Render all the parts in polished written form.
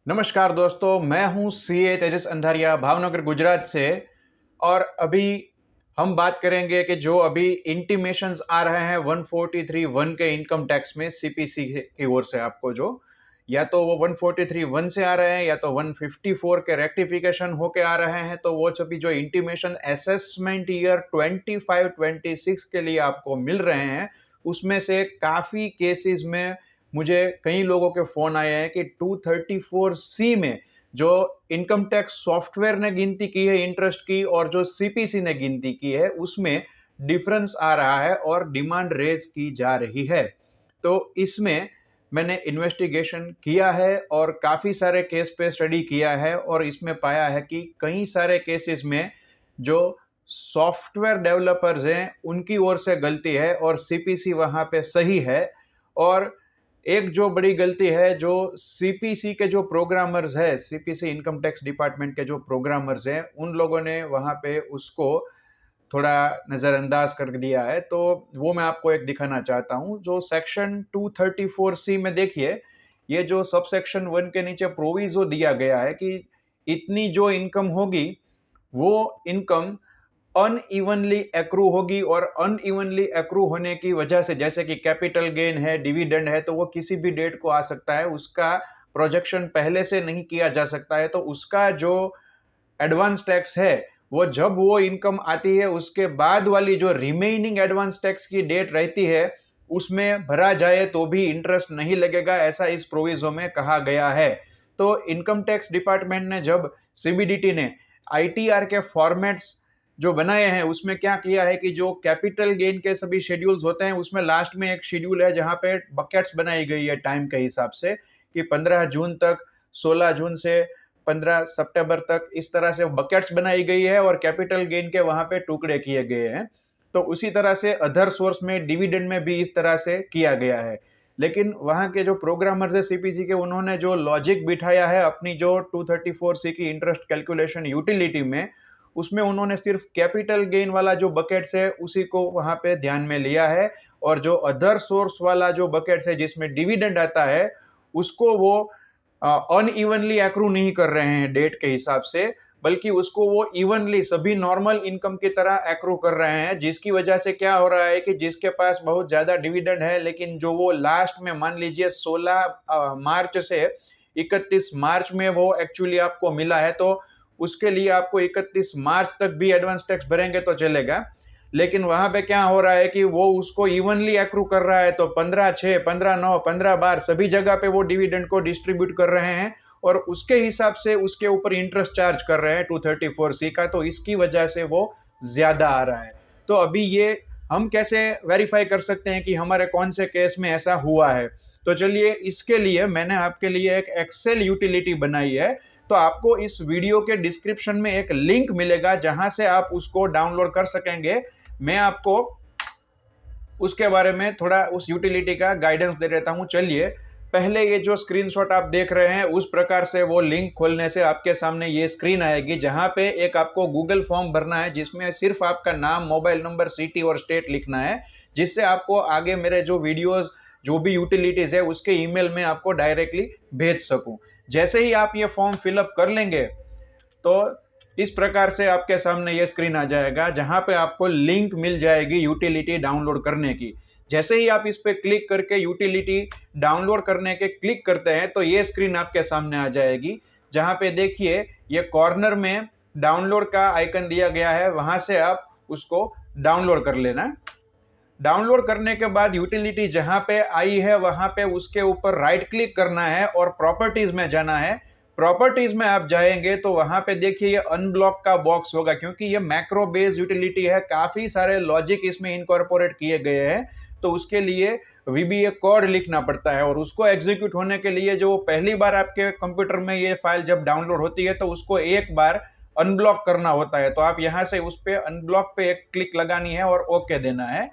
नमस्कार दोस्तों, मैं हूं सीए तेजस अंधारिया भावनगर गुजरात से। और अभी हम बात करेंगे कि जो अभी इंटीमेशंस आ रहे हैं 143(1) के इनकम टैक्स में सीपीसी की ओर से आपको जो या तो वो 143(1) से आ रहे हैं या तो 154 के रेक्टिफिकेशन होके आ रहे हैं। तो वो सभी जो इंटीमेशन असेसमेंट ईयर 25-26 के लिए आपको मिल रहे हैं, उसमें से काफ़ी केसेस में मुझे कई लोगों के फ़ोन आए हैं कि 234C में जो इनकम टैक्स सॉफ्टवेयर ने गिनती की है इंटरेस्ट की और जो सीपीसी ने गिनती की है, उसमें डिफरेंस आ रहा है और डिमांड रेज की जा रही है। तो इसमें मैंने इन्वेस्टिगेशन किया है और काफ़ी सारे केस पे स्टडी किया है और इसमें पाया है कि कई सारे केसेस में जो सॉफ्टवेयर डेवलपर्स हैं, उनकी ओर से गलती है और सीपीसी वहाँ पे सही है। और एक जो बड़ी गलती है, जो सीपीसी के जो प्रोग्रामर्स हैं, सीपीसी इनकम टैक्स डिपार्टमेंट के जो प्रोग्रामर्स हैं, उन लोगों ने वहाँ पे उसको थोड़ा नज़रअंदाज कर दिया है। तो वो मैं आपको एक दिखाना चाहता हूँ। जो सेक्शन 234C में देखिए, ये जो सब सेक्शन 1 के नीचे प्रोविज़ो दिया गया है कि इतनी जो इनकम होगी, वो इनकम अनइवनली एक्रू होगी और अनइवनली एक्रू होने की वजह से, जैसे कि कैपिटल गेन है, डिविडेंड है, तो वो किसी भी डेट को आ सकता है। उसका प्रोजेक्शन पहले से नहीं किया जा सकता है। तो उसका जो एडवांस टैक्स है, वो जब वो इनकम आती है उसके बाद वाली जो रिमेनिंग एडवांस टैक्स की डेट रहती है, उसमें भरा जाए तो भी इंटरेस्ट नहीं लगेगा, ऐसा इस प्रोविजो में कहा गया है। तो इनकम टैक्स डिपार्टमेंट ने, जब सीबीडीटी ने आईटीआर के फॉर्मेट्स जो बनाए हैं, उसमें क्या किया है कि जो कैपिटल गेन के सभी शेड्यूल्स होते हैं, उसमें लास्ट में एक शेड्यूल है जहां पे बकेट्स बनाई गई है टाइम के हिसाब से कि 15 जून तक, 16 जून से 15 सितंबर तक, इस तरह से बकेट्स बनाई गई है और कैपिटल गेन के वहां पे टुकड़े किए गए हैं। तो उसी तरह से अदर सोर्स में, डिविडेंड में भी इस तरह से किया गया है। लेकिन वहां के जो प्रोग्रामर्स है सीपीसी के, उन्होंने जो लॉजिक बिठाया है अपनी जो 234C की इंटरेस्ट कैलकुलेशन यूटिलिटी में, उसमें उन्होंने सिर्फ कैपिटल गेन वाला जो बकेट्स है उसी को वहां पे ध्यान में लिया है। और जो अदर सोर्स वाला जो बकेट्स है जिसमें डिविडेंड आता है, उसको वो अनइवनली एक्रू नहीं कर रहे हैं डेट के हिसाब से, बल्कि उसको वो इवनली सभी नॉर्मल इनकम की तरह एक्रू कर रहे हैं। जिसकी वजह से क्या हो रहा है कि जिसके पास बहुत ज्यादा डिविडेंड है, लेकिन जो वो लास्ट में मान लीजिए 16 मार्च से 31 मार्च में वो एक्चुअली आपको मिला है, तो उसके लिए आपको 31 मार्च तक भी एडवांस टैक्स भरेंगे तो चलेगा। लेकिन वहां पे क्या हो रहा है कि वो उसको इवनली एक्रू कर रहा है, तो 15/6, 15/9, 15/12 सभी जगह पे वो डिविडेंड को डिस्ट्रीब्यूट कर रहे हैं और उसके हिसाब से उसके ऊपर इंटरेस्ट चार्ज कर रहे हैं 234C का। तो इसकी वजह से वो ज्यादा आ रहा है। तो अभी ये हम कैसे वेरीफाई कर सकते हैं कि हमारे कौन से केस में ऐसा हुआ है? तो चलिए, इसके लिए मैंने आपके लिए एक एक्सेल यूटिलिटी बनाई है। तो आपको इस वीडियो के डिस्क्रिप्शन में एक लिंक मिलेगा जहां से आप उसको डाउनलोड कर सकेंगे। मैं आपको उसके बारे में थोड़ा उस यूटिलिटी का गाइडेंस दे देता हूं। चलिए, पहले ये जो स्क्रीनशॉट आप देख रहे हैं, उस प्रकार से वो लिंक खोलने से आपके सामने ये स्क्रीन आएगी जहां पे एक आपको गूगल फॉर्म भरना है, जिसमें सिर्फ आपका नाम, मोबाइल नंबर, सिटी और स्टेट लिखना है, जिससे आपको आगे मेरे जो वीडियोस, जो भी यूटिलिटीज है, उसके ईमेल में आपको डायरेक्टली भेज सकूं। जैसे ही आप ये फॉर्म फिलअप कर लेंगे, तो इस प्रकार से आपके सामने ये स्क्रीन आ जाएगा जहां पे आपको लिंक मिल जाएगी यूटिलिटी डाउनलोड करने की। जैसे ही आप इस पे क्लिक करके यूटिलिटी डाउनलोड करने के क्लिक करते हैं, तो ये स्क्रीन आपके सामने आ जाएगी जहां पे देखिए ये कॉर्नर में डाउनलोड का आइकन दिया गया है, वहां से आप उसको डाउनलोड कर लेना। डाउनलोड करने के बाद यूटिलिटी जहां पे आई है, वहां पे उसके ऊपर राइट क्लिक करना है और प्रॉपर्टीज में जाना है। प्रॉपर्टीज में आप जाएंगे तो वहां पे देखिए ये अनब्लॉक का बॉक्स होगा, क्योंकि ये मैक्रो बेस्ड यूटिलिटी है, काफी सारे लॉजिक इसमें इनकॉर्पोरेट किए गए हैं। तो उसके लिए वीबीए कोड लिखना पड़ता है और उसको एग्जीक्यूट होने के लिए, जो पहली बार आपके कंप्यूटर में ये फाइल जब डाउनलोड होती है, तो उसको एक बार अनब्लॉक करना होता है। तो आप यहां से उस पे अनब्लॉक पे एक क्लिक लगानी है और ओके देना है।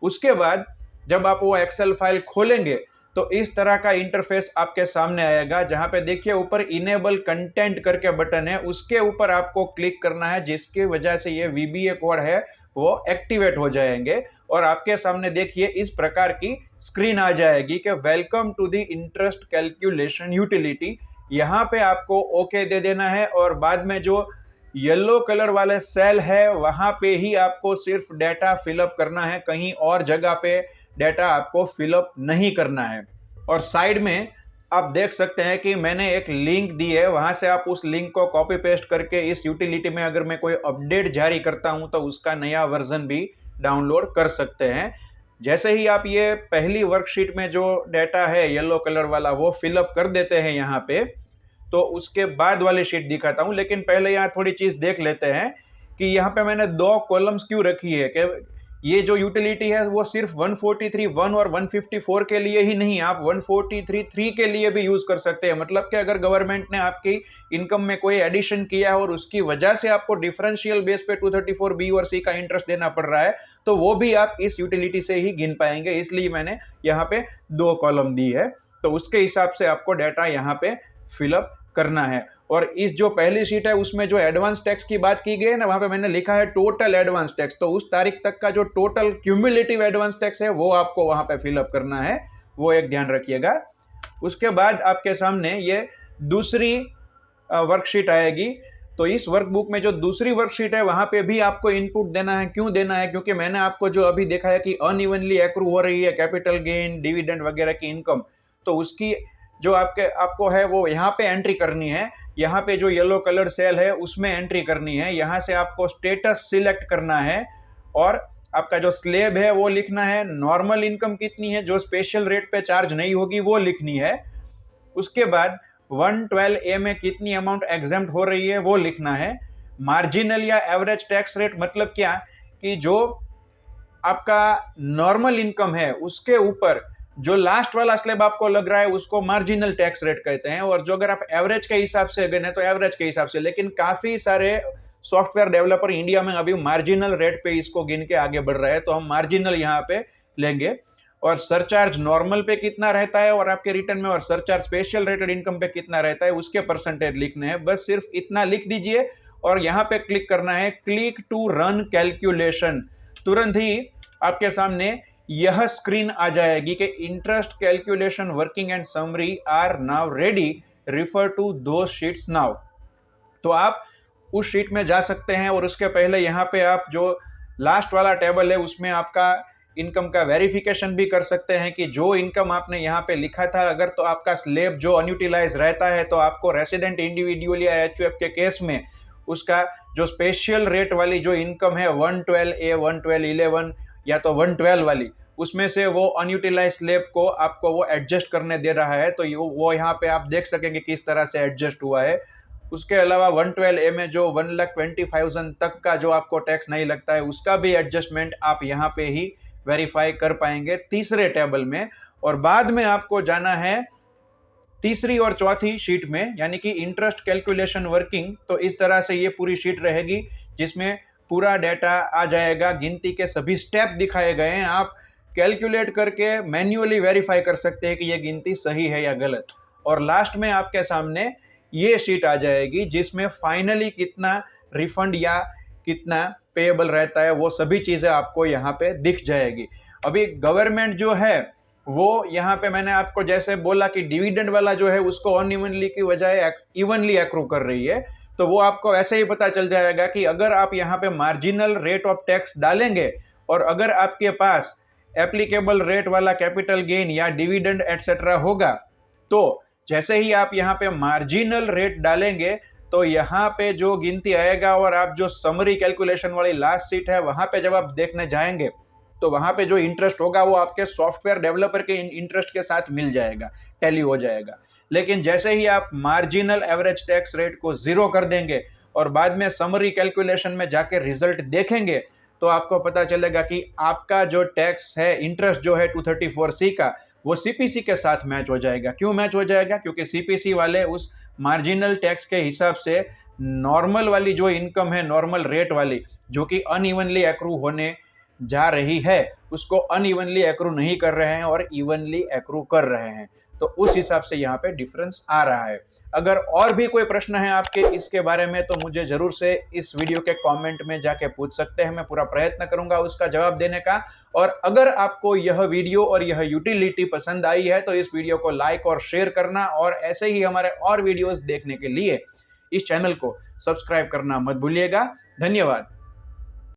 उसके बाद जब आप वो एक्सेल फाइल खोलेंगे, तो इस तरह का इंटरफेस आपके सामने आएगा जहां पे देखिए ऊपर इनेबल कंटेंट करके बटन है, उसके ऊपर आपको क्लिक करना है, जिसकी वजह से ये वीबीए कोड है वो एक्टिवेट हो जाएंगे और आपके सामने देखिए इस प्रकार की स्क्रीन आ जाएगी कि welcome to the interest calculation utility. यहाँ पे आपको ओके दे देना है और बाद में जो येलो कलर वाले सेल है वहां पे ही आपको सिर्फ डेटा फिलअप करना है, कहीं और जगह पे डेटा आपको फिलअप नहीं करना है। और साइड में आप देख सकते हैं कि मैंने एक लिंक दी है, वहां से आप उस लिंक को कॉपी पेस्ट करके इस यूटिलिटी में अगर मैं कोई अपडेट जारी करता हूं तो उसका नया वर्जन भी डाउनलोड कर सकते हैं। जैसे ही आप ये पहली वर्कशीट में जो डेटा है येलो कलर वाला वो फिलअप कर देते हैं यहाँ पे, तो उसके बाद वाली शीट दिखाता हूं। लेकिन पहले यहाँ थोड़ी चीज देख लेते हैं कि यहाँ पे मैंने 2 कॉलम्स क्यों रखी है। कि ये जो यूटिलिटी है वो सिर्फ 143.1 और 154 के लिए ही नहीं, आप 143.3 के लिए भी यूज कर सकते हैं। मतलब कि अगर गवर्नमेंट ने आपकी इनकम में कोई एडिशन किया और उसकी वजह से आपको डिफरेंशियल बेस पे 234 बी और सी का इंटरेस्ट देना पड़ रहा है, तो वो भी आप इस यूटिलिटी से ही गिन पाएंगे। इसलिए मैंने यहाँ पे 2 कॉलम दी है, तो उसके हिसाब से आपको डाटा यहाँ पे फिलअप करना है। और इस जो पहली शीट है उसमें जो एडवांस टैक्स की बात की गई है ना, वहां पे मैंने लिखा है टोटल एडवांस टैक्स, तो उस तारीख तक का जो टोटल क्यूमुलेटिव एडवांस टैक्स है वो आपको वहां पे फिलअप करना है, वो एक ध्यान रखिएगा। उसके बाद आपके सामने ये दूसरी वर्कशीट आएगी। तो इस वर्कबुक में जो दूसरी वर्कशीट है वहां पे भी आपको इनपुट देना है। क्यों देना है? क्योंकि मैंने आपको जो अभी देखा है कि अनइवनली एक्रू हो रही है कैपिटल गेन, डिविडेंड वगैरह की इनकम, तो उसकी जो आपको है वो यहाँ पे एंट्री करनी है। यहाँ पे जो येलो कलर सेल है उसमें एंट्री करनी है। यहाँ से आपको स्टेटस सिलेक्ट करना है और आपका जो स्लेब है वो लिखना है। नॉर्मल इनकम कितनी है जो स्पेशल रेट पे चार्ज नहीं होगी वो लिखनी है। उसके बाद 112A में कितनी अमाउंट एग्जेम्प्ट हो रही है वो लिखना है। मार्जिनल या एवरेज टैक्स रेट मतलब क्या कि जो आपका नॉर्मल इनकम है उसके ऊपर जो लास्ट वाला स्लैब आपको लग रहा है उसको मार्जिनल टैक्स रेट कहते हैं। और जो अगर आप एवरेज के हिसाब से गिने तो एवरेज के हिसाब से, लेकिन काफी सारे सॉफ्टवेयर डेवलपर इंडिया में अभी मार्जिनल रेट पे इसको गिन के आगे बढ़ रहे हैं, तो हम मार्जिनल यहाँ पे लेंगे। और सरचार्ज नॉर्मल पे कितना रहता है और आपके रिटर्न में, और सरचार्ज स्पेशल रेटेड इनकम पे कितना रहता है उसके परसेंटेज लिखने हैं। बस सिर्फ इतना लिख दीजिए और यहाँ पे क्लिक करना है क्लिक टू रन कैलकुलेशन। तुरंत ही आपके सामने यह स्क्रीन आ जाएगी कि interest calculation working and summary are now ready, refer to दो शीट्स नाउ। तो आप उस शीट में जा सकते हैं और उसके पहले यहाँ पे आप जो लास्ट वाला टेबल है उसमें आपका इनकम का वेरिफिकेशन भी कर सकते हैं कि जो इनकम आपने यहाँ पे लिखा था, अगर तो आपका स्लेब जो अनयूटिलाइज रहता है तो आपको रेसिडेंट इंडिविजुअल या एचयूएफ के केस में उसका जो स्पेशल रेट वाली जो इनकम है 112A, 11211 या तो 112 वाली, उसमें से वो अनयूटिलाइज स्लेब को आपको वो एडजस्ट करने दे रहा है। तो वो यहाँ पे आप देख सकेंगे किस तरह से एडजस्ट हुआ है। उसके अलावा 112A में जो 1,20,000 तक का जो आपको टैक्स नहीं लगता है उसका भी एडजस्टमेंट आप यहाँ पे ही वेरीफाई कर पाएंगे तीसरे टेबल में। और बाद में आपको जाना है तीसरी और चौथी शीट में, यानी कि इंटरेस्ट कैलकुलेशन वर्किंग। तो इस तरह से ये पूरी शीट रहेगी जिसमें पूरा डेटा आ जाएगा, गिनती के सभी स्टेप दिखाए गए हैं। आप कैलकुलेट करके मैन्युअली वेरीफाई कर सकते हैं कि ये गिनती सही है या गलत। और लास्ट में आपके सामने ये शीट आ जाएगी जिसमें फाइनली कितना रिफंड या कितना पेएबल रहता है वो सभी चीजें आपको यहाँ पे दिख जाएगी। अभी गवर्नमेंट जो है वो यहाँ पे मैंने आपको जैसे बोला कि डिविडेंड वाला जो है उसको अनइवनली की बजाय इवनली एक्रू कर रही है, तो वो आपको ऐसे ही पता चल जाएगा कि अगर आप यहाँ पे मार्जिनल रेट ऑफ टैक्स डालेंगे और अगर आपके पास एप्लीकेबल रेट वाला कैपिटल गेन या डिविडेंड एटसेट्रा होगा, तो जैसे ही आप यहाँ पे मार्जिनल रेट डालेंगे तो यहाँ पे जो गिनती आएगा और आप जो समरी कैलकुलेशन वाली लास्ट सीट है वहां पे जब आप देखने जाएंगे तो वहां पे जो इंटरेस्ट होगा वो आपके सॉफ्टवेयर डेवलपर के इंटरेस्ट के साथ मिल जाएगा, टैली हो जाएगा। लेकिन जैसे ही आप मार्जिनल एवरेज टैक्स रेट को 0 कर देंगे और बाद में समरी कैलकुलेशन में जाके रिजल्ट देखेंगे तो आपको पता चलेगा कि आपका जो टैक्स है, इंटरेस्ट जो है 234C का, वो सीपीसी के साथ मैच हो जाएगा। क्यों मैच हो जाएगा? क्योंकि सीपीसी वाले उस मार्जिनल टैक्स के हिसाब से नॉर्मल वाली जो इनकम है, नॉर्मल रेट वाली, जो कि अनइवनली एक्रू होने जा रही है, उसको अनइवनली एक्रू नहीं कर रहे हैं और इवनली एक्रू कर रहे हैं। तो उस हिसाब से यहाँ पे डिफरेंस आ रहा है। अगर और भी कोई प्रश्न है आपके इसके बारे में तो मुझे जरूर से इस वीडियो के कमेंट में जाके पूछ सकते हैं, मैं पूरा प्रयत्न करूंगा उसका जवाब देने का। और अगर आपको यह वीडियो और यह यूटिलिटी पसंद आई है तो इस वीडियो को लाइक और शेयर करना, और ऐसे ही हमारे और वीडियोस देखने के लिए इस चैनल को सब्सक्राइब करना मत भूलिएगा। धन्यवाद।